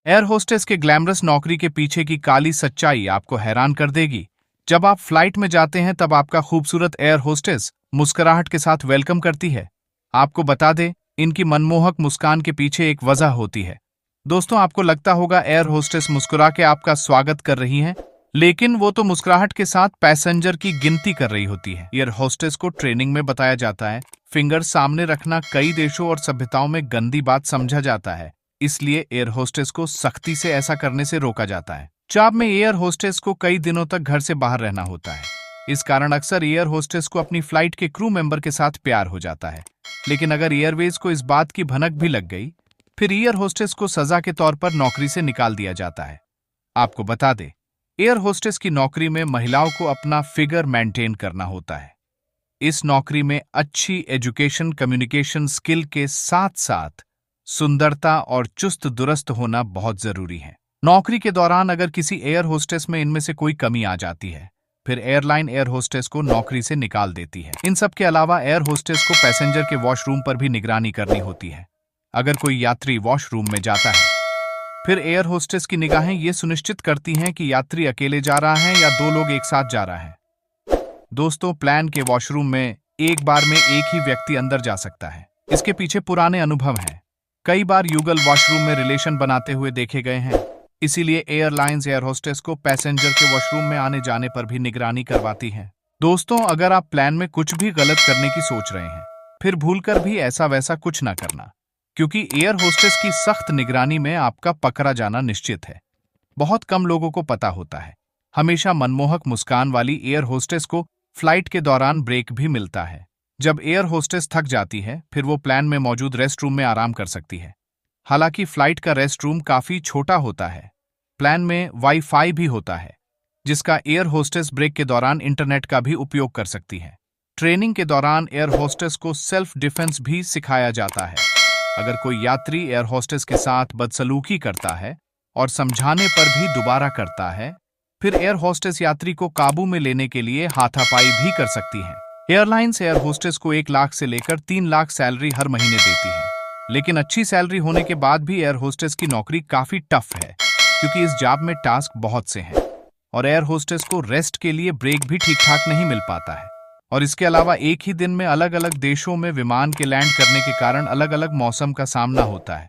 Air hostess के glamorous नौकरी के पीछे की काली सच्चाई आपको हैरान कर देगी। जब आप फ्लाइट में जाते हैं तब आपका खूबसूरत एयर होस्टेस मुस्कुराहट के साथ वेलकम करती है। आपको बता दें, इनकी मनमोहक मुस्कान के पीछे एक वजह होती है। दोस्तों, आपको लगता होगा एयर होस्टेस मुस्कुरा के आपका स्वागत कर रही हैं, लेकिन वो तो मुस्कुराहट के साथ पैसेंजर की गिनती कर रही होती है। एयर होस्टेस को ट्रेनिंग में बताया जाता है, फिंगर सामने रखना कई देशों और सभ्यताओं में गंदी बात समझा जाता है, इसलिए एयर होस्टेस को सख्ती से ऐसा करने से रोका जाता है। जॉब में एयर होस्टेस को कई दिनों तक घर से बाहर रहना होता है। इस कारण अक्सर एयर होस्टेस को अपनी फ्लाइट के क्रू मेंबर के साथ प्यार हो जाता है। लेकिन अगर एयरवेज को इस बात की भनक भी लग गई, फिर एयर होस्टेस को सजा के तौर पर नौकरी से निकाल दिया जाता है। आपको बता दें, एयर होस्टेस की नौकरी में महिलाओं को अपना फिगर मेंटेन करना होता है। इस नौकरी में अच्छी एजुकेशन, कम्युनिकेशन स्किल के साथ साथ सुंदरता और चुस्त दुरुस्त होना बहुत जरूरी है। नौकरी के दौरान अगर किसी एयर होस्टेस में इनमें से कोई कमी आ जाती है, फिर एयरलाइन एयर होस्टेस को नौकरी से निकाल देती है। इन सब के अलावा एयर होस्टेस को पैसेंजर के वॉशरूम पर भी निगरानी करनी होती है। अगर कोई यात्री वॉशरूम में जाता है, फिर एयर होस्टेस की निगाहें ये सुनिश्चित करती हैं कि यात्री अकेले जा रहा है या दो लोग एक साथ जा रहा है। दोस्तों, प्लेन के वॉशरूम में एक बार में एक ही व्यक्ति अंदर जा सकता है। इसके पीछे पुराने अनुभव हैं। कई बार युगल वॉशरूम में रिलेशन बनाते हुए देखे गए हैं, इसीलिए एयरलाइंस एयर होस्टेस को पैसेंजर के वॉशरूम में आने जाने पर भी निगरानी करवाती है। दोस्तों, अगर आप प्लान में कुछ भी गलत करने की सोच रहे हैं, फिर भूलकर भी ऐसा वैसा कुछ ना करना, क्योंकि एयर होस्टेस की सख्त निगरानी में आपका पकड़ा जाना निश्चित है। बहुत कम लोगों को पता होता है, हमेशा मनमोहक मुस्कान वाली एयर होस्टेस को फ्लाइट के दौरान ब्रेक भी मिलता है। जब एयर होस्टेस थक जाती है, फिर वो प्लेन में मौजूद रेस्ट रूम में आराम कर सकती है। हालांकि फ्लाइट का रेस्ट रूम काफी छोटा होता है। प्लेन में वाईफाई भी होता है, जिसका एयर होस्टेस ब्रेक के दौरान इंटरनेट का भी उपयोग कर सकती है। ट्रेनिंग के दौरान एयर होस्टेस को सेल्फ डिफेंस भी सिखाया जाता है। अगर कोई यात्री एयर होस्टेस के साथ बदसलूकी करता है और समझाने पर भी दोबारा करता है, फिर एयर होस्टेस यात्री को काबू में लेने के लिए हाथापाई भी कर सकती है। एयरलाइंस एयर होस्टेस को 1 लाख से लेकर 3 लाख सैलरी हर महीने देती है। लेकिन अच्छी सैलरी होने के बाद भी एयर होस्टेस की नौकरी काफी टफ है, क्योंकि इस जॉब में टास्क बहुत से हैं और एयर होस्टेस को रेस्ट के लिए ब्रेक भी ठीक ठाक नहीं मिल पाता है। और इसके अलावा एक ही दिन में अलग अलग देशों में विमान के लैंड करने के कारण अलग अलग मौसम का सामना होता है।